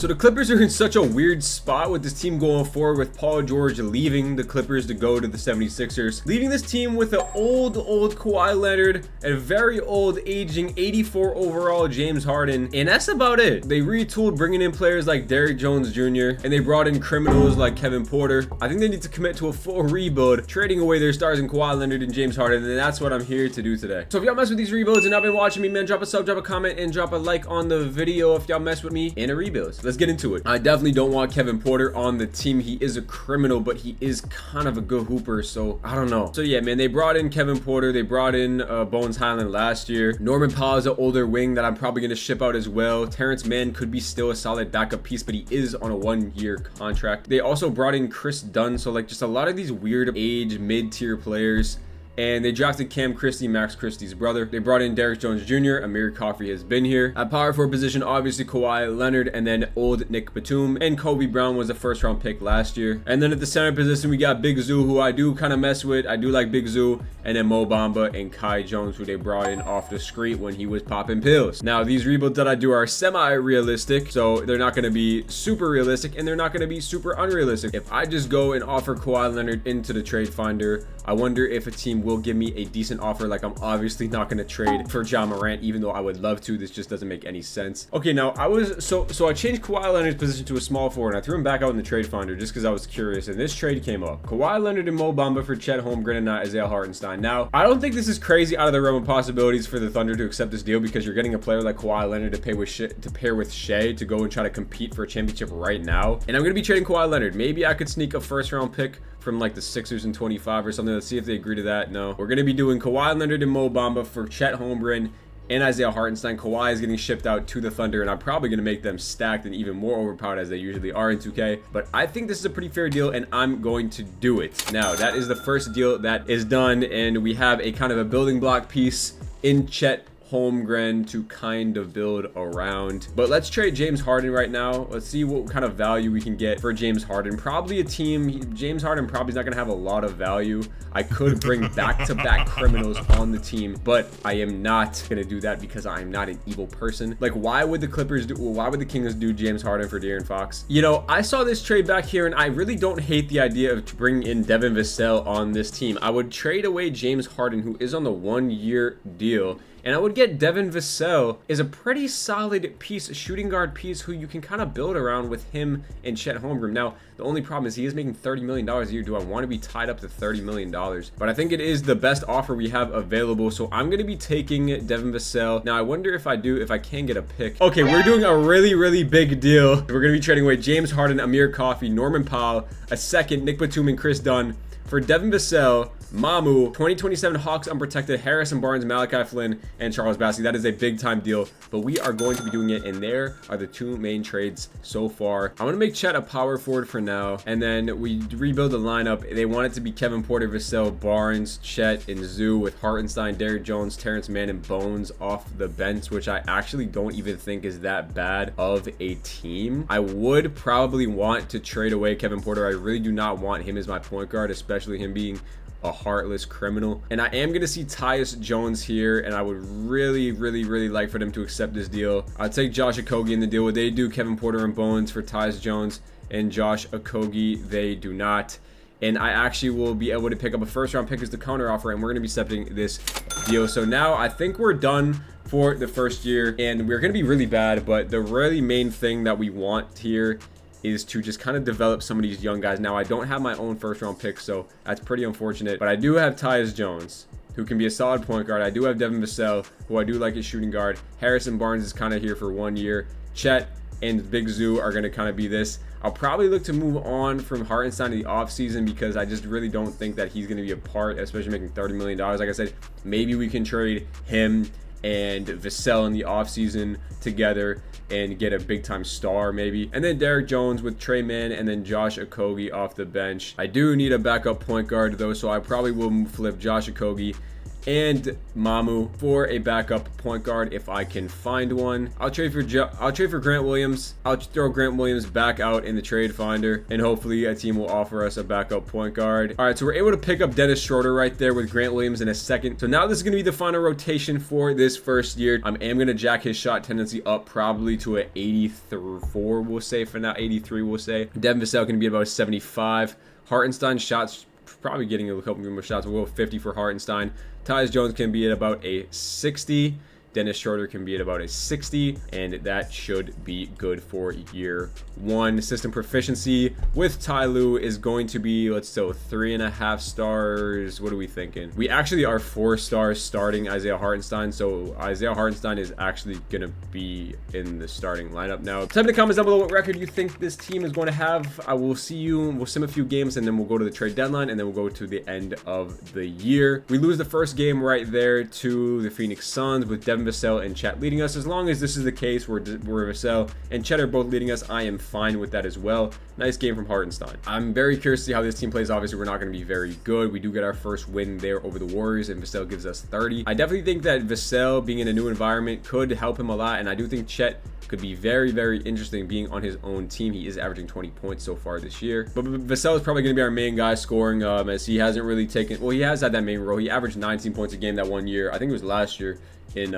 So the Clippers are in such a weird spot with this team going forward with Paul George leaving the Clippers to go to the 76ers, leaving this team with an old Kawhi Leonard, a very old aging 84 overall James Harden, and that's about it. They retooled, bringing in players like Derrick Jones Jr., and they brought in criminals like Kevin Porter. I think they need to commit to a full rebuild, trading away their stars in Kawhi Leonard and James Harden, and that's what I'm here to do today. So if y'all mess with these rebuilds and not been watching me, man, drop a sub, drop a comment, and drop a like on the video if y'all mess with me in a rebuild. Let's get into it. I definitely don't want Kevin Porter on the team. He is a criminal, but he is kind of a good hooper, so I don't know. So yeah, man, they brought in Kevin Porter. They brought in Bones Highland last year. Norman Powell is an older wing that I'm probably going to ship out as well. Terrence Mann could be still a solid backup piece, but he is on a 1-year contract. They also brought in Chris Dunn, so like just a lot of these weird age mid-tier players. And they drafted Cam Christie, Max Christie's brother. They brought in Derrick Jones Jr. Amir Coffey has been here. At power forward position, obviously Kawhi Leonard, and then old Nick Batum. And Kobe Brown was a first-round pick last year. And then at the center position, we got Big Zoo, who I do kind of mess with. I do like Big Zoo. And then Mo Bamba and Kai Jones, who they brought in off the street when he was popping pills. Now, these rebuilds that I do are semi-realistic, so they're not going to be super realistic, and they're not going to be super unrealistic. If I just go and offer Kawhi Leonard into the trade finder, I wonder if a team will give me a decent offer. Like, I'm obviously not going to trade for Ja Morant, even though I would love to. This just doesn't make any sense. Okay, now I changed Kawhi Leonard's position to a small forward, and I threw him back out in the trade finder just because I was curious, and this trade came up. Kawhi Leonard and Mo Bamba for Chet Holmgren and not Isaiah Hartenstein. Now, I don't think this is crazy out of the realm of possibilities for the Thunder to accept this deal, because you're getting a player like Kawhi Leonard to pair with Shea to go and try to compete for a championship right now. And I'm going to be trading Kawhi Leonard. Maybe I could sneak a first-round pick from like the Sixers in 25 or something. Let's see if they agree to that. No. We're going to be doing Kawhi Leonard and Mo Bamba for Chet Holmgren and Isaiah Hartenstein. Kawhi is getting shipped out to the Thunder, and I'm probably going to make them stacked and even more overpowered as they usually are in 2K. But I think this is a pretty fair deal, and I'm going to do it. Now, that is the first deal that is done, and we have a kind of a building block piece in Chet Holmgren to kind of build around. But let's trade James Harden right now. Let's see what kind of value we can get for James Harden. Probably a team, James Harden probably is not going to have a lot of value. I could bring back-to-back criminals on the team, but I am not going to do that because I am not an evil person. Like, why would the Kings do James Harden for De'Aaron Fox? You know, I saw this trade back here, and I really don't hate the idea of bringing in Devin Vassell on this team. I would trade away James Harden, who is on the 1-year deal, and I would get Devin Vassell is a pretty solid piece, a shooting guard piece who you can kind of build around with him and Chet Holmgren. Now, the only problem is he is making $30 million a year. Do I want to be tied up to $30 million? But I think it is the best offer we have available. So I'm going to be taking Devin Vassell. Now, I wonder if I can get a pick. Okay, we're doing a really, really big deal. We're going to be trading away James Harden, Amir Coffey, Norman Powell, a second, Nick Batum, and Chris Dunn for Devin Vassell, Mamu, 2027 Hawks unprotected, Harrison Barnes, Malachi Flynn, and Charles Bassey. That is a big time deal, but we are going to be doing it, and there are the two main trades so far. I'm going to make Chet a power forward for now, and then we rebuild the lineup. They want it to be Kevin Porter, Vassell, Barnes, Chet, and Zoo with Hartenstein, Derrick Jones, Terrence Mann, and Bones off the bench, which I actually don't even think is that bad of a team. I would probably want to trade away Kevin Porter. I really do not want him as my point guard, especially him being a heartless criminal. And I am going to see Tyus Jones here, and I would really, really, really like for them to accept this deal. I'll take Josh Okogie in the deal. What they do, Kevin Porter and Bones for Tyus Jones, and Josh Okogie, they do not. And I actually will be able to pick up a first-round pick as the counter offer, and we're going to be accepting this deal. So now I think we're done for the first year, and we're going to be really bad, but the really main thing that we want here is to just kind of develop some of these young guys. Now, I don't have my own first-round pick, so that's pretty unfortunate. But I do have Tyus Jones, who can be a solid point guard. I do have Devin Vassell, who I do like as shooting guard. Harrison Barnes is kind of here for 1 year. Chet and Big Zoo are going to kind of be this. I'll probably look to move on from Hartenstein in the offseason because I just really don't think that he's going to be a part, especially making $30 million. Like I said, maybe we can trade him and Vassell in the offseason together and get a big time star maybe. And then Derrick Jones with Trey Mann, and then Josh Okogie off the bench. I do need a backup point guard though, so I probably will flip Josh Okogie and Mamu for a backup point guard if I can find one. I'll trade for Grant Williams. I'll throw Grant Williams back out in the trade finder, and hopefully a team will offer us a backup point guard. All right, so we're able to pick up Dennis Schroeder right there with Grant Williams in a second. So now this is going to be the final rotation for this first year. I am going to jack his shot tendency up probably to an 84, we'll say for now, 83, we'll say. Devin Vassell can be about 75. Hartenstein shots, probably getting a couple more shots. We'll go 50 for Hartenstein. Tyus Jones can be at about a 60. Dennis Schroeder can be at about a 60, and that should be good for year one. System proficiency with Ty Lue is going to be, let's go 3.5 stars. What are we thinking? We actually are 4 stars starting Isaiah Hartenstein, so Isaiah Hartenstein is actually going to be in the starting lineup now. Type in the comments down below what record you think this team is going to have. I will see you. We'll sim a few games, and then we'll go to the trade deadline, and then we'll go to the end of the year. We lose the first game right there to the Phoenix Suns with Devin Vassell and Chet leading us. As long as this is the case where Vassell and Chet are both leading us, I am fine with that as well. Nice game from Hartenstein. I'm very curious to see how this team plays. Obviously, we're not going to be very good. We do get our first win there over the Warriors, and Vassell gives us 30. I definitely think that Vassell being in a new environment could help him a lot, and I do think Chet could be very, very interesting being on his own team. He is averaging 20 points so far this year. But Vassell is probably going to be our main guy scoring, as he hasn't really taken, well, he has had that main role. He averaged 19 points a game that one year. I think it was last year in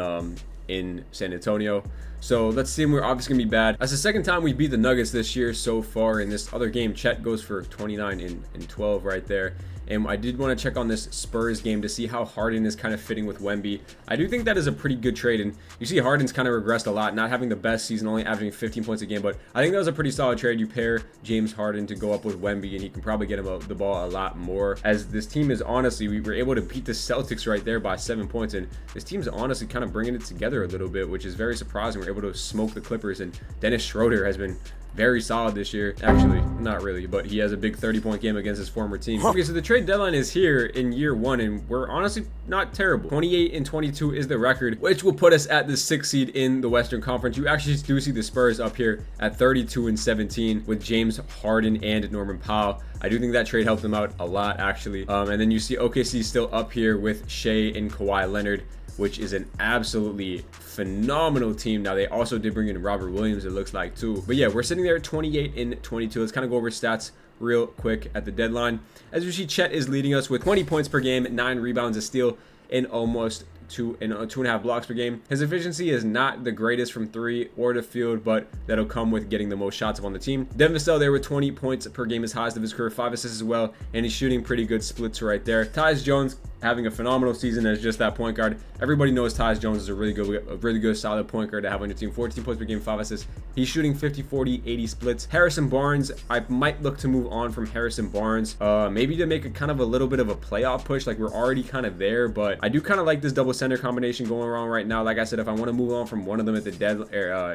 San Antonio. So let's see him. We're obviously gonna be bad. That's the second time we beat the Nuggets this year so far. In this other game, Chet goes for 29 and 12 right there. And I did want to check on this Spurs game to see how Harden is kind of fitting with Wemby. I do think that is a pretty good trade, and you see Harden's kind of regressed a lot, not having the best season, only averaging 15 points a game, but I think that was a pretty solid trade. You pair James Harden to go up with Wemby, and he can probably get him the ball a lot more, as this team is honestly, we were able to beat the Celtics right there by 7 points, and this team's honestly kind of bringing it together a little bit, which is very surprising. We're able to smoke the Clippers, and Dennis Schroeder has been very solid this year. Actually, not really, but he has a big 30-point game against his former team. Okay, so the trade deadline is here in year one, and we're honestly not terrible. 28 and 22 is the record, which will put us at the 6th seed in the Western Conference. You actually do see the Spurs up here at 32 and 17 with James Harden and Norman Powell. I do think that trade helped them out a lot, actually. And then you see OKC still up here with Shea and Kawhi Leonard, which is an absolutely phenomenal team. Now, they also did bring in Robert Williams, it looks like, too. But yeah, we're sitting there at 28 and 22. Let's kind of go over stats real quick at the deadline. As you see, Chet is leading us with 20 points per game, 9 rebounds, a steal, and almost 2.5 blocks per game. His efficiency is not the greatest from 3 or the field, but that'll come with getting the most shots on the team. Devin Vassell there with 20 points per game, is highest of his career, 5 assists as well, and he's shooting pretty good splits right there. Tyus Jones having a phenomenal season as just that point guard. Everybody knows Tyus Jones is a really good solid point guard to have on your team. 14 points per game, 5 assists. He's shooting 50, 40, 80 splits. Harrison Barnes, I might look to move on from Harrison Barnes, maybe to make a kind of a little bit of a playoff push. Like, we're already kind of there, but I do kind of like this double center combination going wrong right now. Like I said, if I want to move on from one of them at the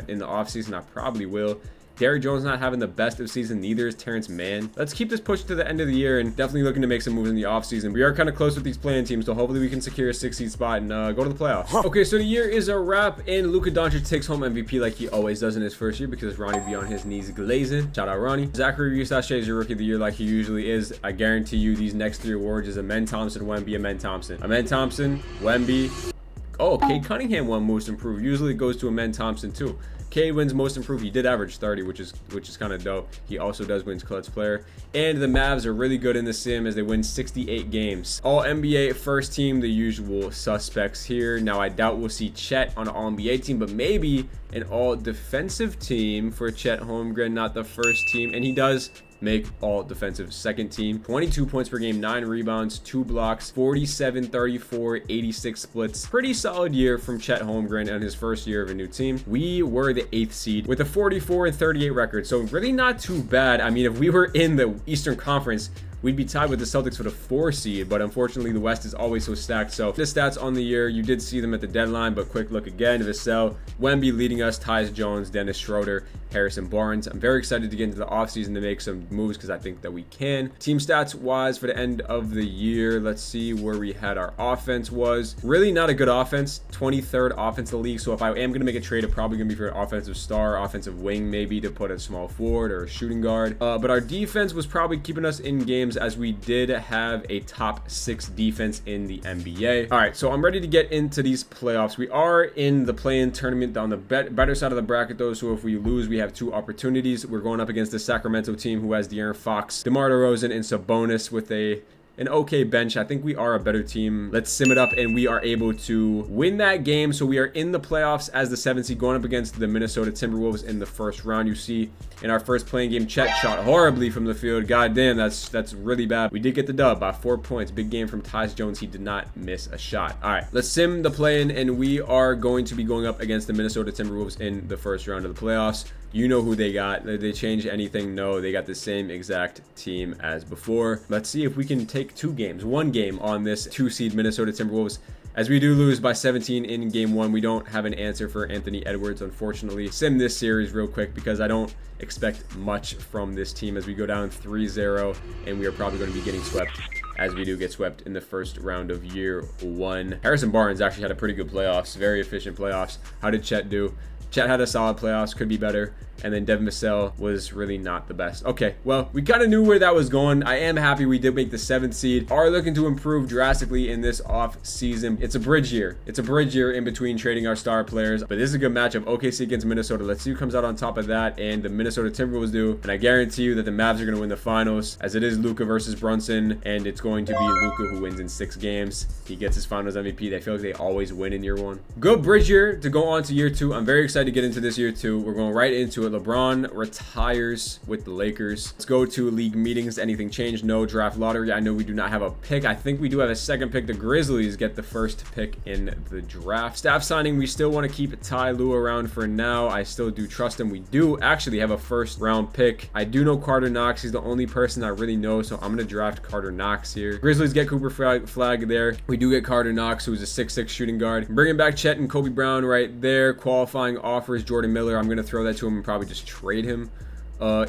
in the offseason, I probably will. Derrick Jones not having the best of season, neither is Terrence Mann. Let's keep this push to the end of the year, and definitely looking to make some moves in the offseason. We are kind of close with these playing teams, so hopefully we can secure a 6th seed spot and go to the playoffs. Okay, so the year is a wrap, and Luka Doncic takes home MVP like he always does in his first year, because Ronnie be on his knees glazing. Shout out Ronnie. Zachary Risache is your rookie of the year like he usually is. I guarantee you these next 3 awards is Amen Thompson, Wemby, Amen Thompson. Amen Thompson, Wemby. Oh, Cade Cunningham won most improved. Usually it goes to Amen Thompson too. Cade wins most improved. He did average 30, which is kind of dope. He also does win clutch player. And the Mavs are really good in the sim as they win 68 games. All NBA first team, the usual suspects here. Now, I doubt we'll see Chet on an all NBA team, but maybe an all defensive team for Chet Holmgren, not the first team. And he does make all defensive second team. 22 points per game, 9 rebounds, 2 blocks, 47, 34, 86 splits. Pretty solid year from Chet Holmgren on his first year of a new team. We were the 8th seed with a 44 and 38 record, so really not too bad. I mean, if we were in the Eastern Conference, we'd be tied with the Celtics for the 4 seed, but unfortunately the West is always so stacked. So the stats on the year, you did see them at the deadline, but quick look again. Vassell, Wemby leading us, Tyus Jones, Dennis Schroeder, Harrison Barnes. I'm very excited to get into the offseason to make some moves because I think that we can. Team stats wise for the end of the year, let's see where we had our offense was. Really not a good offense, 23rd offense in the league. So if I am going to make a trade, it's probably going to be for an offensive star, offensive wing maybe to put a small forward or a shooting guard. But our defense was probably keeping us in games games, as we did have a top 6 defense in the NBA. All right, so I'm ready to get into these playoffs. We are in the play-in tournament on the better side of the bracket, though, so if we lose, we have 2 opportunities. We're going up against the Sacramento team, who has De'Aaron Fox, DeMar DeRozan, and Sabonis with an okay bench. I think we are a better team. Let's sim it up, and we are able to win that game. So we are in the playoffs as the 7th seed, going up against the Minnesota Timberwolves in the first round. You see in our first playing game, Chet shot horribly from the field. God damn, that's really bad. We did get the dub by 4 points. Big game from Tyus Jones. He did not miss a shot. All right, let's sim the play-in, and we are going to be going up against the Minnesota Timberwolves in the first round of the playoffs. You know who they got. Did they change anything? No, they got the same exact team as before. Let's see if we can take 1 game on this 2 seed Minnesota Timberwolves. As we do lose by 17 in game 1, we don't have an answer for Anthony Edwards, unfortunately. Sim this series real quick because I don't expect much from this team as we go down 3-0, and we are probably going to be getting swept, as we do get swept in the first round of year 1. Harrison Barnes actually had a pretty good playoffs, very efficient playoffs. How did Chet do? Chet had a solid playoffs, could be better. And then Devin Vassell was really not the best. Okay, well, we kind of knew where that was going. I am happy we did make the 7th seed. Are looking to improve drastically in this off season. It's a bridge year. It's a bridge year in between trading our star players. But this is a good matchup. OKC against Minnesota. Let's see who comes out on top of that. And the Minnesota Timberwolves do. And I guarantee you that the Mavs are going to win the finals, as it is Luka versus Brunson. And it's going to be Luka who wins in 6 games. He gets his finals MVP. I feel like they always win in year 1. Good bridge year to go on to year 2. I'm very excited to get into this year 2. We're going right into it. LeBron retires with the Lakers. Let's go to league meetings. Anything changed? No. Draft lottery. I know we do not have a pick. I think we do have a 2nd pick. The Grizzlies get the 1st pick in the draft. Staff signing. We still want to keep Ty Lue around for now. I still do trust him. We do actually have a 1st round pick. I do know Carter Knox. He's the only person I really know, so I'm going to draft Carter Knox here. Grizzlies get Cooper Flag there. We do get Carter Knox, who's a 6'6" shooting guard. Bringing back Chet and Kobe Brown right there. Qualifying offers Jordan Miller. I'm going to throw that to him and probably just trade him.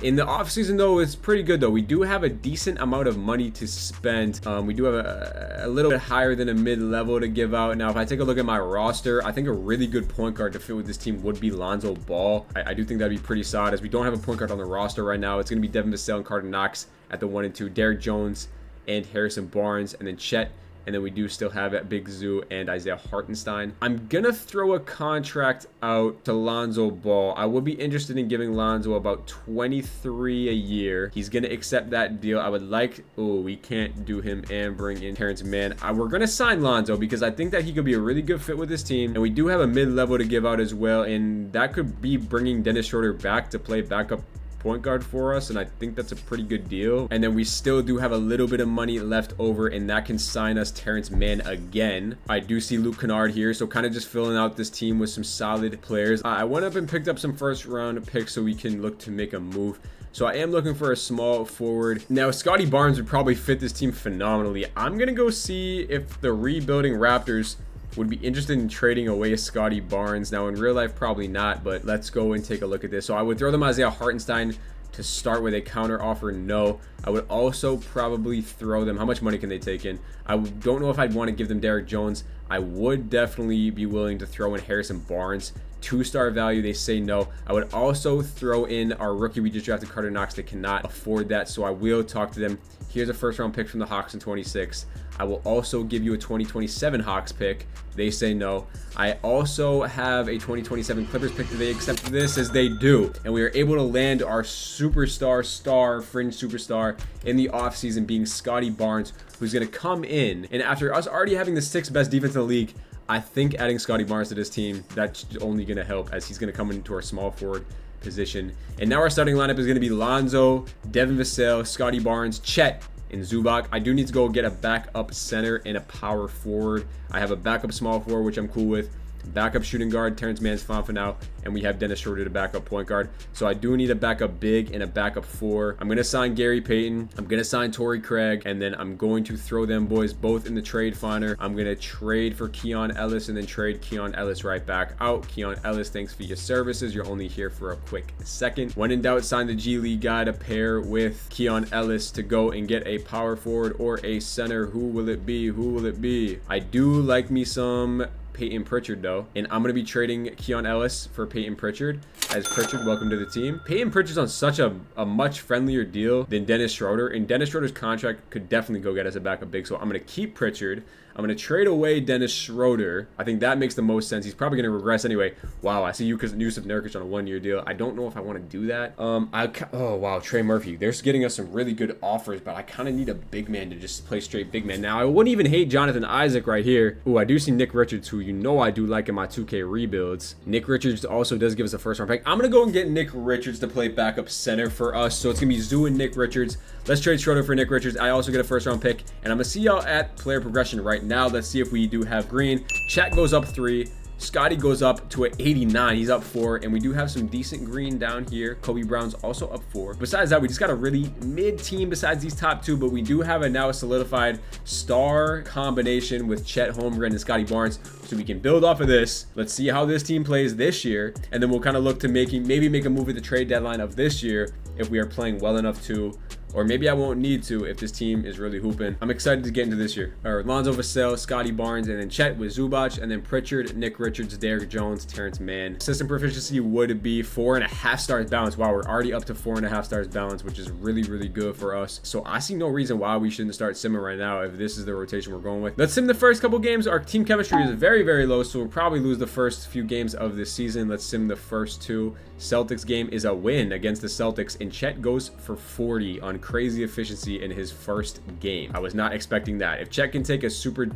In the offseason, though, it's pretty good, though. We do have a decent amount of money to spend. We do have a little bit higher than a mid-level to give out. Now, if I take a look at my roster, I think a really good point guard to fit with this team would be Lonzo Ball. I do think that'd be pretty solid, as we don't have a point guard on the roster right now. It's going to be Devin Vassell and Carter Knox at the 1 and 2. Derrick Jones and Harrison Barnes, and then Chet. And then we do still have Big Zoo and Isaiah Hartenstein. I'm going to throw a contract out to Lonzo Ball. I would be interested in giving Lonzo about 23 a year. He's going to accept that deal. I would like... Oh, we can't do him and bring in Terrence Mann. We're going to sign Lonzo because I think that he could be a really good fit with this team. And we do have a mid-level to give out as well. And that could be bringing Dennis Schroeder back to play backup point guard for us, and I think that's a pretty good deal. And then we still do have a little bit of money left over, and that can sign us Terrence Mann again. I do see Luke Kennard here, so kind of just filling out this team with some solid players. I went up and picked up some 1st round picks so we can look to make a move. So I am looking for a small forward. Now, Scotty Barnes would probably fit this team phenomenally. I'm gonna go see if the rebuilding Raptors would be interested in trading away Scotty Barnes. Now, in real life, probably not, but let's go and take a look at this. So I would throw them Isaiah Hartenstein to start with a counter offer. No. I would also probably throw them... How much money can they take in? I don't know if I'd want to give them Derrick Jones. I would definitely be willing to throw in Harrison Barnes. 2-star value, they say no. I would also throw in our rookie we just drafted, Carter Knox. They cannot afford that, so I will talk to them. Here's a 1st round pick from the Hawks in 26. I will also give you a 2027 Hawks pick. They say no. I also have a 2027 Clippers pick. Do they accept this? As they do. And we are able to land our superstar, fringe superstar in the offseason, being Scotty Barnes, who's going to come in. And after us already having the 6th best defense in the league, I think adding Scotty Barnes to this team, that's only going to help, as he's going to come into our small forward position. And now our starting lineup is going to be Lonzo, Devin Vassell, Scotty Barnes, Chet, and Zubac. I do need to go get a backup center and a power forward. I have a backup small forward, which I'm cool with. Backup shooting guard, Terrence Mann's fine for now, and we have Dennis Schroeder to backup point guard. So I do need a backup big and a backup 4. I'm going to sign Gary Payton. I'm going to sign Torrey Craig, and then I'm going to throw them boys both in the trade finder. I'm going to trade for Keon Ellis and then trade Keon Ellis right back out. Keon Ellis, thanks for your services. You're only here for a quick second. When in doubt, sign the G League guy to pair with Keon Ellis to go and get a power forward or a center. Who will it be? Who will it be? I do like me some Peyton Pritchard though, and I'm going to be trading Keon Ellis for Peyton Pritchard. as Pritchard. Welcome to the team. Peyton Pritchard's on such a much friendlier deal than Dennis Schroeder, and Dennis Schroeder's contract could definitely go get us a backup big. So I'm going to keep Pritchard. I'm going to trade away Dennis Schroeder. I think that makes the most sense. He's probably going to regress anyway. Wow, I see Yusuf Nurkic on a 1-year deal. I don't know if I want to do that. Oh, wow, Trey Murphy. They're getting us some really good offers, but I kind of need a big man to just play straight big man. Now, I wouldn't even hate Jonathan Isaac right here. Ooh, I do see Nick Richards, who you know I do like in my 2K rebuilds. Nick Richards also does give us a first-round pick. I'm going to go and get Nick Richards to play backup center for us. So it's going to be Zoo and Nick Richards. Let's trade Schroeder for Nick Richards. I also get a first-round pick, and I'm going to see y'all at player progression right now. Let's see if we do have green. Chat goes up 3. Scotty goes up to an 89. He's up 4, and we do have some decent green down here. Kobe Brown's also up 4. Besides that, we just got a really mid team besides these top 2, but we do have a now solidified star combination with Chet Holmgren and Scotty Barnes, so we can build off of this. Let's see how this team plays this year, and then we'll kind of look to maybe make a move at the trade deadline of this year if we are playing well enough to. Or maybe I won't need to if this team is really hooping. I'm excited to get into this year. All right, Lonzo Vassell, Scotty Barnes, and then Chet with Zubac, and then Pritchard, Nick Richards, Derrick Jones, Terrence Mann. System proficiency would be 4.5 stars balance. Wow, we're already up to 4.5 stars balance, which is really, really good for us. So I see no reason why we shouldn't start simming right now if this is the rotation we're going with. Let's sim the first couple games. Our team chemistry is very, very low, so we'll probably lose the first few games of this season. Let's sim the first 2. Celtics game is a win against the Celtics, and Chet goes for 40 on crazy efficiency in his first game. I was not expecting that. If Chet can take a super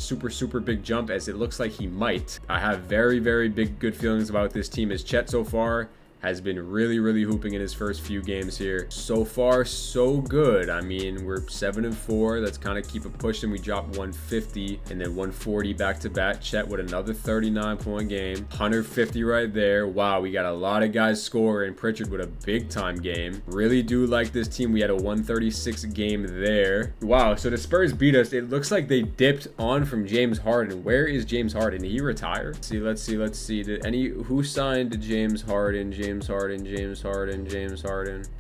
big jump, as it looks like he might, I have very, very good feelings about this team, as Chet so far has been really, really hooping in his first few games here. So far, so good. I mean, we're 7-4. Let's kind of keep it pushing. We dropped 150 and then 140 back to back. Chet with another 39-point game. 150 right there. Wow, we got a lot of guys scoring. Pritchard with a big time game. Really do like this team. We had a 136 game there. Wow, so the Spurs beat us. It looks like they dipped on from James Harden. Where is James Harden? Did he retire? Let's see. Who signed James Harden? James Harden.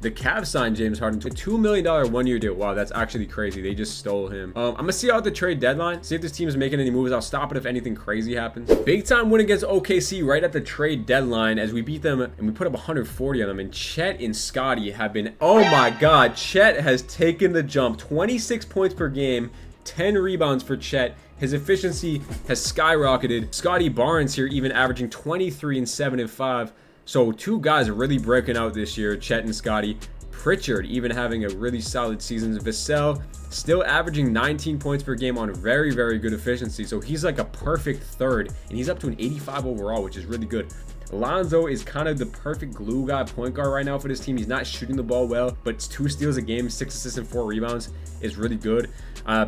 The Cavs signed James Harden to a $2 million 1-year deal. Wow, that's actually crazy. They just stole him. I'm gonna see out the trade deadline, see if this team is making any moves. I'll stop it if anything crazy happens. Big time win against OKC right at the trade deadline, as we beat them and we put up 140 on them. And Chet and Scotty have been, oh my god, Chet has taken the jump. 26 points per game, 10 rebounds for Chet. His efficiency has skyrocketed. Scotty Barnes here even averaging 23 and 7 and 5. So 2 guys are really breaking out this year, Chet and Scotty. Pritchard even having a really solid season. Vassell still averaging 19 points per game on very, very good efficiency. So he's like a perfect third, and he's up to an 85 overall, which is really good. Lonzo is kind of the perfect glue guy, point guard right now for this team. He's not shooting the ball well, but 2 steals a game, 6 assists and 4 rebounds is really good.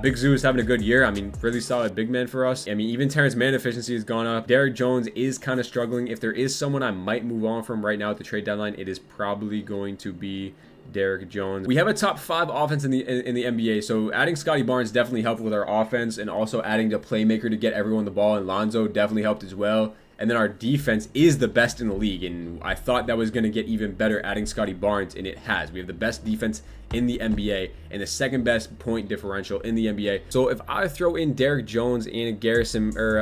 Big Zoo is having a good year. I mean, really solid big man for us. I mean, even Terrence Mann efficiency has gone up. Derrick Jones is kind of struggling. If there is someone I might move on from right now at the trade deadline, it is probably going to be Derrick Jones. We have a top 5 offense in the NBA, so adding Scotty Barnes definitely helped with our offense, and also adding the playmaker to get everyone the ball, and Lonzo definitely helped as well. And then our defense is the best in the league, and I thought that was going to get even better adding Scotty Barnes, and it has. We have the best defense in the NBA and the second best point differential in the NBA. So if I throw in Derrick Jones and Garrison, or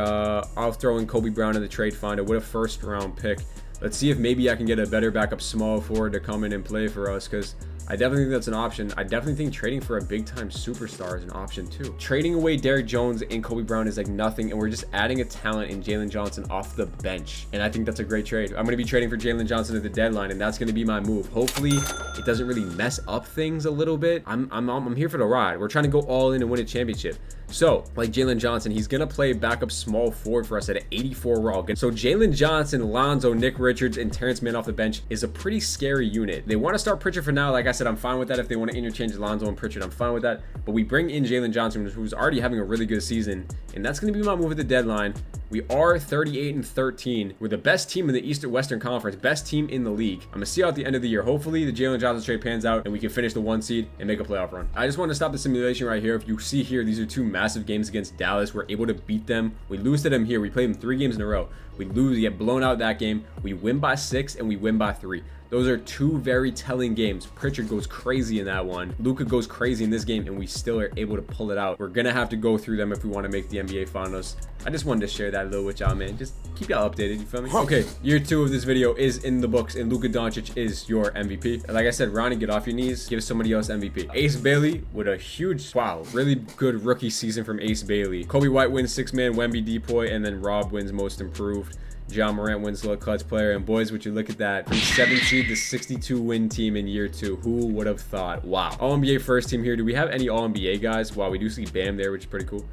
I'll throw in Kobe Brown in the trade finder with a first-round pick. Let's see if maybe I can get a better backup small forward to come in and play for us, because I definitely think that's an option. I definitely think trading for a big-time superstar is an option too. Trading away Derrick Jones and Kobe Brown is like nothing, and we're just adding a talent in Jalen Johnson off the bench, and I think that's a great trade. I'm going to be trading for Jalen Johnson at the deadline, and that's going to be my move. Hopefully, it doesn't really mess up things a little bit. I'm here for the ride. We're trying to go all in and win a championship. So, like Jalen Johnson, he's going to play backup small forward for us at an 84 raw. So Jalen Johnson, Lonzo, Nick Richards, and Terrence Mann off the bench is a pretty scary unit. They want to start Pritchard for now. Like I said, I'm fine with that. If they want to interchange Lonzo and Pritchard, I'm fine with that. But we bring in Jalen Johnson, who's already having a really good season, and that's going to be my move at the deadline. We are 38-13. We're the best team in the Western Conference, best team in the league. I'm gonna see out at the end of the year. Hopefully the Jalen Johnson trade pans out and we can finish the 1 seed and make a playoff run. I just want to stop the simulation right here. If you see here, these are 2 massive games against Dallas. We're able to beat them. We lose to them here. We play them 3 games in a row. We lose, we get blown out that game. We win by 6 and we win by 3. Those are two very telling games. Pritchard goes crazy in that one. Luka goes crazy in this game, and we still are able to pull it out. We're gonna have to go through them if we want to make the NBA Finals. I just wanted to share that a little with y'all, man. Just keep y'all updated, you feel me? Okay, year 2 of this video is in the books, and Luka Doncic is your MVP. Like I said, Ronnie, get off your knees. Give somebody else MVP. Ace Bailey with a huge, wow, really good rookie season from Ace Bailey. Kobe White wins 6-man, Wemby Depoy, and then Rob wins most improved. John Morant wins the clutch player. And boys, would you look at that, from 7 seed to 62 win team in year 2. Who would have thought? Wow. All NBA first team here. Do we have any all NBA guys? Wow, we do see Bam there, which is pretty cool.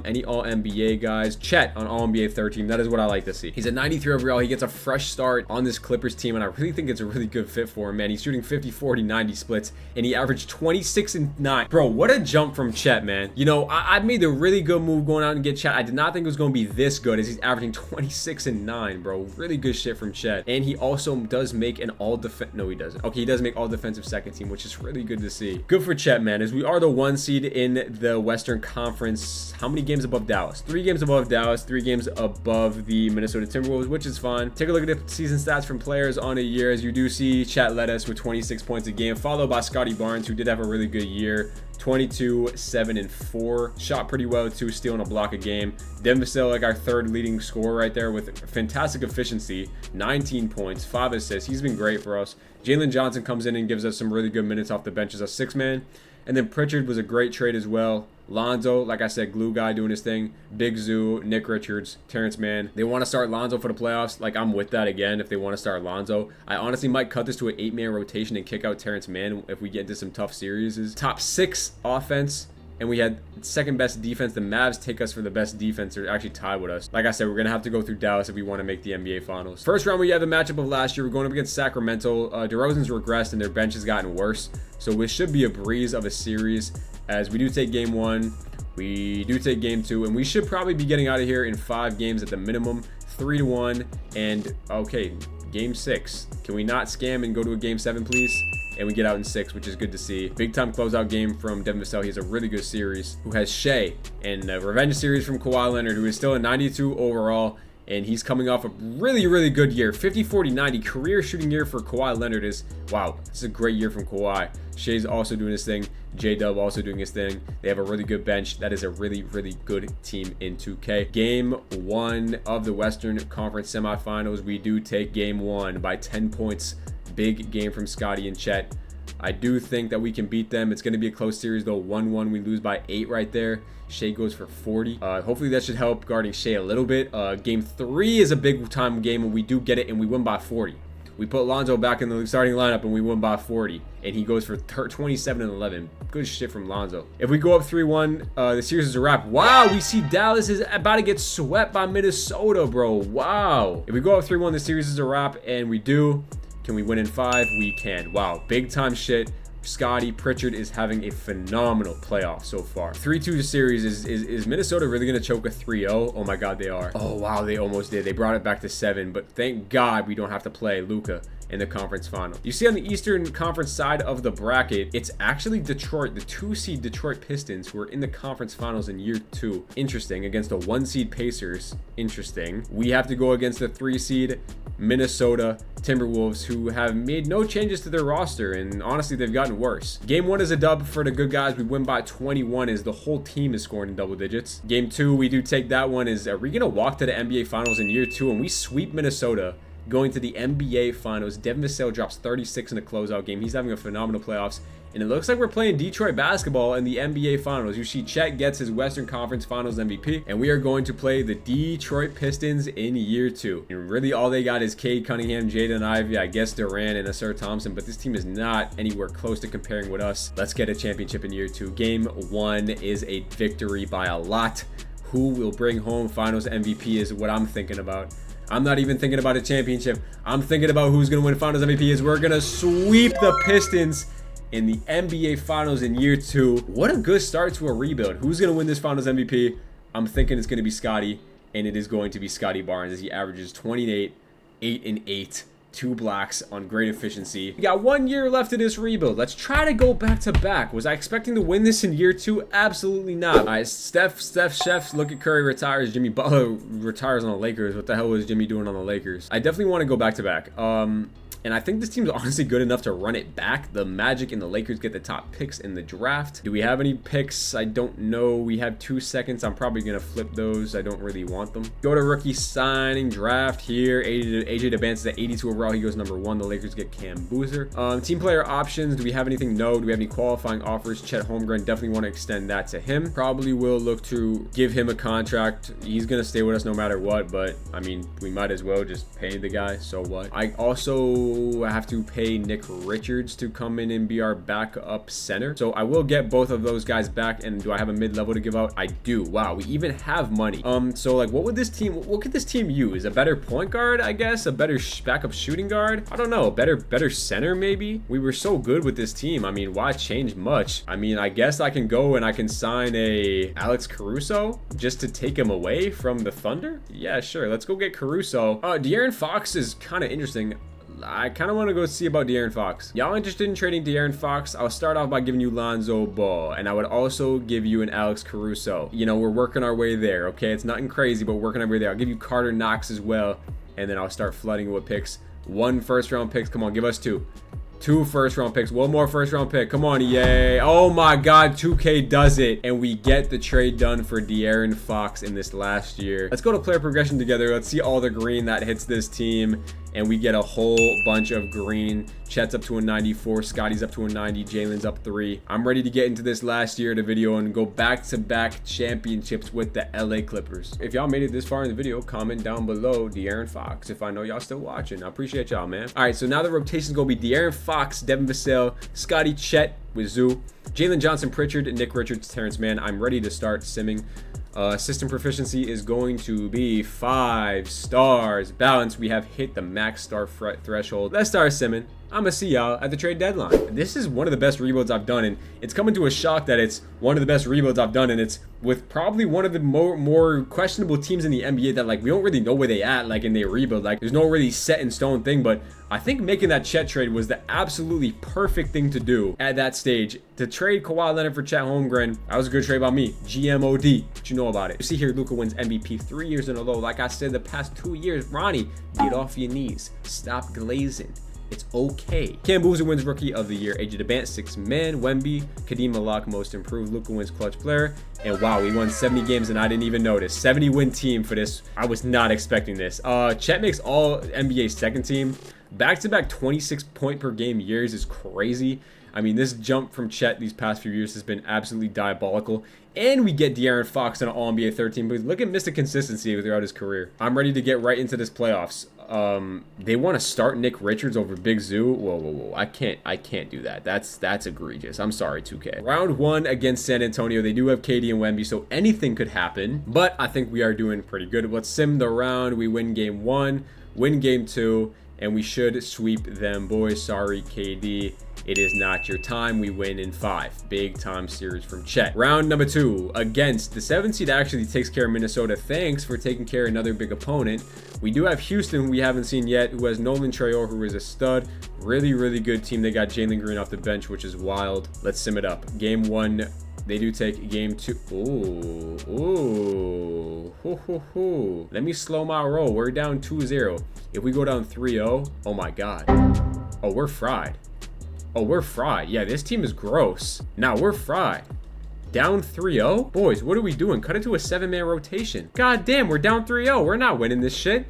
Any all NBA guys? Chet on all NBA third team. That is what I like to see. He's a 93 overall. He gets a fresh start on this Clippers team, and I really think it's a really good fit for him, man. He's shooting 50, 40, 90 splits, and he averaged 26 and 9. Bro, what a jump from Chet, man. You know, I made the really good move going out and get Chet. I did not think it was going to be this good, as he's averaging 26 and 9, bro. Really good shit from Chet. And he also does make an all defense. No, he doesn't. Okay, he does make all defensive second team, which is really good to see. Good for Chet, man, as we are the 1 seed in the Western Conference. How many games above Dallas? 3 games above Dallas, 3 games above the Minnesota Timberwolves, which is fine. Take a look at the season stats from players on a year. As you do see, Chet led us with 26 points a game, followed by Scotty Barnes, who did have a really good year. 22, 7, and 4. Shot pretty well too, stealing a block a game. Devin Vassell, like our 3rd leading scorer right there with fantastic efficiency. 19 points, 5 assists. He's been great for us. Jalen Johnson comes in and gives us some really good minutes off the bench as a 6-man. And then Pritchard was a great trade as well. Lonzo, like I said, glue guy doing his thing. Big Zoo, Nick Richards, Terrence Mann. They want to start Lonzo for the playoffs. Like, I'm with that again if they want to start Lonzo. I honestly might cut this to an 8-man rotation and kick out Terrence Mann if we get into some tough series. Top 6 offense. And we had 2nd best defense. The Mavs take us for the best defense. They're actually tied with us. Like I said, we're going to have to go through Dallas if we want to make the NBA Finals. First round, we have the matchup of last year. We're going up against Sacramento. DeRozan's regressed and their bench has gotten worse. So it should be a breeze of a series, as we do take game 1. We do take game 2. And we should probably be getting out of here in 5 games at the minimum. 3-1. And, okay, game 6. Can we not scam and go to a game 7, please? And we get out in 6, which is good to see. Big time closeout game from Devin Vassell. He has a really good series, who has Shea, and a revenge series from Kawhi Leonard, who is still a 92 overall, and he's coming off a really, really good year. 50, 40, 90 career shooting year for Kawhi Leonard is, wow, this is a great year from Kawhi. Shea's also doing his thing. J-Dub also doing his thing. They have a really good bench. That is a really, really good team in 2K. Game 1 of the Western Conference semifinals. We do take game 1 by 10 points. Big game from Scotty and Chet. I do think that we can beat them. It's going to be a close series though. 1-1. We lose by 8 right there. Shea goes for 40. Hopefully that should help guarding Shea a little bit. Game 3 is a big time game, and we do get it, and we win by 40. We put Lonzo back in the starting lineup, and we win by 40. And he goes for 27 and 11. Good shit from Lonzo. If we go up 3-1, the series is a wrap. Wow, we see Dallas is about to get swept by Minnesota, bro. Wow. If we go up 3-1, the series is a wrap, and we do. Can we win in 5? We can. Wow, big time shit. Scotty Pritchard is having a phenomenal playoff so far. 3-2 series. Is Minnesota really going to choke a 3-0? Oh my God, they are. Oh wow, they almost did. They brought it back to 7, but thank God we don't have to play Luka in the conference final. You see on the Eastern Conference side of the bracket, it's actually Detroit, the 2-seed Detroit Pistons, who are in the conference finals in year 2. Interesting. Against the 1-seed Pacers. Interesting. We have to go against the 3-seed Minnesota Timberwolves, who have made no changes to their roster, and honestly they've gotten worse. Game 1 is a dub for the good guys. We win by 21 as the whole team is scoring in double digits. Game 2, we do take that one. Are we gonna walk to the NBA Finals in year 2 and we sweep Minnesota, going to the NBA Finals? Devin Vassell drops 36 in the closeout game. He's having a phenomenal playoffs. And it looks like we're playing Detroit basketball in the NBA Finals. You see Chet gets his Western Conference Finals MVP. And we are going to play the Detroit Pistons in year 2. And really all they got is Cade Cunningham, Jaden Ivey, I guess Durant, and Asir Thompson. But this team is not anywhere close to comparing with us. Let's get a championship in year 2. Game 1 is a victory by a lot. Who will bring home Finals MVP is what I'm thinking about. I'm not even thinking about a championship. I'm thinking about who's going to win Finals MVP. Is we're going to sweep the Pistons in the NBA Finals in year 2. What a good start to a rebuild. Who's going to win this Finals MVP? I'm thinking it's going to be Scotty, and it is going to be Scotty Barnes, as he averages 28, 8 and 8, 2 blocks on great efficiency. We got 1 year left of this rebuild. Let's try to go back to back. Was I expecting to win this in year 2? Absolutely not. All right, Steph, chefs, look at Curry retires. Jimmy Butler retires on the Lakers. What the hell was Jimmy doing on the Lakers? I definitely want to go back to back. And I think this team's honestly good enough to run it back. The Magic and the Lakers get the top picks in the draft. Do we have any picks? I don't know. We have 2 seconds. I'm probably going to flip those. I don't really want them. Go to rookie signing draft here. AJ advances at 82 overall. He goes number 1. The Lakers get Cam Boozer. Team player options. Do we have anything? No. Do we have any qualifying offers? Chet Holmgren, definitely want to extend that to him. Probably will look to give him a contract. He's going to stay with us no matter what, but I mean, we might as well just pay the guy. So what? I also have to pay Nick Richards to come in and be our backup center. So I will get both of those guys back. And do I have a mid-level to give out? I do. Wow, we even have money. So like, what could this team use? A better point guard, I guess? A better backup shooting guard? I don't know. Better center maybe? We were so good with this team. I mean, why change much? I mean, I guess I can go and I can sign a Alex Caruso just to take him away from the Thunder. Yeah, sure. Let's go get Caruso. De'Aaron Fox is kind of interesting. I kind of want to go see about De'Aaron Fox. Y'all interested in trading De'Aaron Fox? I'll start off by giving you Lonzo Ball, and I would also give you an Alex Caruso. You know, we're working our way there, okay? It's nothing crazy, but we're working our way there. I'll give you Carter Knox as well, and then I'll start flooding with picks. 1 first-round picks. Come on, give us 2. 2 first-round picks. 1 more first-round pick. Come on, yay. Oh my God, 2K does it. And we get the trade done for De'Aaron Fox in this last year. Let's go to player progression together. Let's see all the green that hits this team. And we get a whole bunch of green. Chet's up to a 94. Scotty's up to a 90. Jalen's up 3. I'm ready to get into this last year of the video and go back-to-back championships with the LA Clippers. If y'all made it this far in the video, comment down below De'Aaron Fox if I know y'all still watching. I appreciate y'all, man. All right, so now the rotation's going to be De'Aaron Fox, Devin Vassell, Scotty, Chet with Zoo, Jalen Johnson, Pritchard, Nick Richards, Terrence Mann. I'm ready to start simming. System proficiency is going to be 5 stars. Balance, we have hit the max star threshold. Let's start simming. I'm gonna see y'all at the trade deadline. This is one of the best rebuilds I've done, and it's coming to a shock that it's one of the best rebuilds I've done, and it's with probably one of the more questionable teams in the NBA that like we don't really know where they at like in their rebuild. Like there's no really set in stone thing, but I think making that Chet trade was the absolutely perfect thing to do at that stage. To trade Kawhi Leonard for Chet Holmgren, that was a good trade by me. GMOD, what you know about it? You see here, Luka wins MVP 3 years in a row. Like I said, the past 2 years, Ronnie, get off your knees. Stop glazing. It's okay. Cam Boozer wins Rookie of the Year. AJ DeBant, 6 man. Wemby, Kadeem Malak, Most Improved. Luka wins Clutch Player. And wow, we won 70 games and I didn't even notice. 70-win team for this. I was not expecting this. Chet makes all NBA second team. Back-to-back 26 point per game years is crazy. I mean, this jump from Chet these past few years has been absolutely diabolical. And we get De'Aaron Fox on an All-NBA 13. But look at Mr. Consistency throughout his career. I'm ready to get right into this playoffs. They want to start Nick Richards over Big Zoo. Whoa. I can't do that. That's egregious. I'm sorry, 2K. Round 1 against San Antonio. They do have KD and Wemby, so anything could happen. But I think we are doing pretty good. Let's sim the round. We win game 1, win game 2, and we should sweep them, boys. Sorry, KD. It is not your time. We win in 5. Big time series from Chet. Round number 2 against the 7th seed actually takes care of Minnesota. Thanks for taking care of another big opponent. We do have Houston, who we haven't seen yet, who has Nolan Traore, who is a stud. Really good team. They got Jalen Green off the bench, which is wild. Let's sim it up. Game 1. They do take game 2. Ooh. Let me slow my roll. We're down 2-0. If we go down 3-0, oh my God. Oh, we're fried. Yeah, this team is gross. Now we're fried. Down 3-0? Boys, what are we doing? Cut it to a 7-man rotation. God damn, we're down 3-0. We're not winning this shit.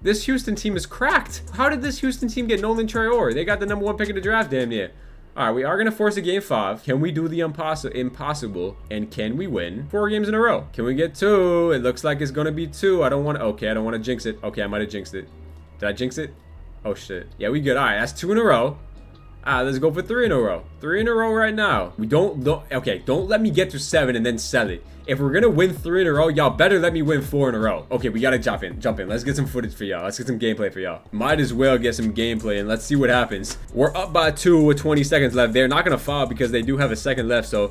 This Houston team is cracked. How did this Houston team get Nolan Traore? They got the #1 pick of the draft, damn near. All right, we are going to force a game 5. Can we do the impossible? And can we win 4 games in a row? Can we get 2? It looks like it's going to be 2. I don't want to jinx it. Okay, I might have jinxed it. Did I jinx it? Oh, shit. Yeah, we good. All right, that's 2 in a row. Let's go for 3 in a row. 3 in a row right now. Don't let me get to 7 and then sell it. If we're gonna win 3 in a row, y'all better let me win 4 in a row. Okay, we gotta jump in. Let's get some footage for y'all. Let's get some gameplay for y'all. Might as well get some gameplay and let's see what happens. We're up by 2 with 20 seconds left. They're not gonna foul because they do have a second left, so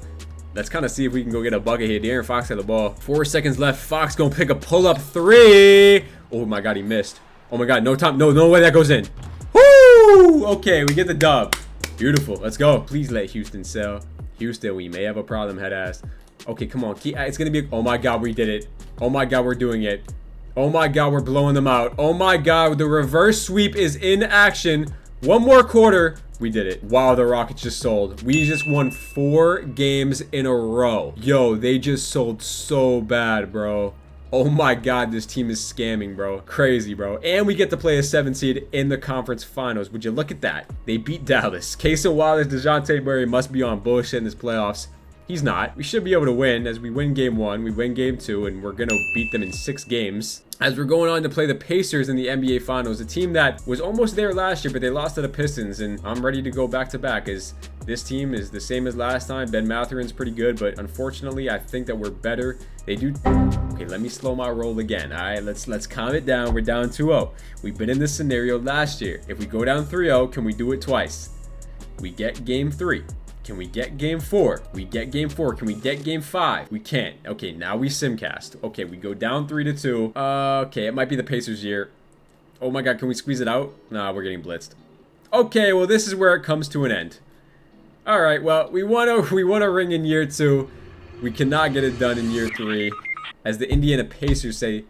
let's kind of see if we can go get a bucket here. De'Aaron Fox had the ball. 4 seconds left. Fox gonna pick a pull-up 3. Oh my God, he missed. Oh my God, no time. No way that goes in. Woo! Okay, we get the dub. Beautiful. Let's go. Please let Houston sell. Houston, we may have a problem, head ass. Okay, come on. It's going to be... Oh, my God, we did it. Oh, my God, we're doing it. Oh, my God, we're blowing them out. Oh, my God, the reverse sweep is in action. One more quarter. We did it. Wow, the Rockets just sold. We just won 4 games in a row. Yo, they just sold so bad, bro. Oh my god, this team is scamming, bro. Crazy, bro. And we get to play a 7 seed in the conference finals. Would you look at that? They beat Dallas. Case of Wallace, DeJounte Murray must be on bullshit in this playoffs. He's not. We should be able to win as we win game 1, we win game 2, and we're going to beat them in 6 games. As we're going on to play the Pacers in the NBA Finals, a team that was almost there last year, but they lost to the Pistons, and I'm ready to go back to back as this team is the same as last time. Ben Mathurin's pretty good, but unfortunately, I think that we're better. They do... Okay, let me slow my roll again. All right, let's calm it down. We're down 2-0. We've been in this scenario last year. If we go down 3-0, can we do it twice? We get game 3. Can we get game 4? We get game 4. Can we get game 5? We can't. Okay, now we simcast. Okay, we go down 3-2. Okay, it might be the Pacers year. Oh my god, can we squeeze it out? Nah, we're getting blitzed. Okay, well, this is where it comes to an end. All right, well, we won a ring in year 2. We cannot get it done in year 3. As the Indiana Pacers say,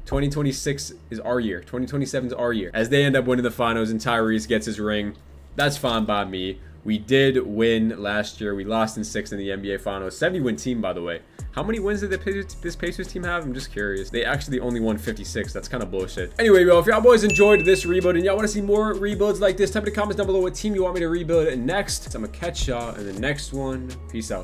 2026 is our year. 2027 is our year. As they end up winning the finals and Tyrese gets his ring, that's fine by me. We did win last year. We lost in 6 in the NBA Finals. 70-win team, by the way. How many wins did this Pacers team have? I'm just curious. They actually only won 56. That's kind of bullshit. Anyway, well, if y'all boys enjoyed this rebuild and y'all want to see more rebuilds like this, type in the comments down below what team you want me to rebuild next. So I'm going to catch y'all in the next one. Peace out.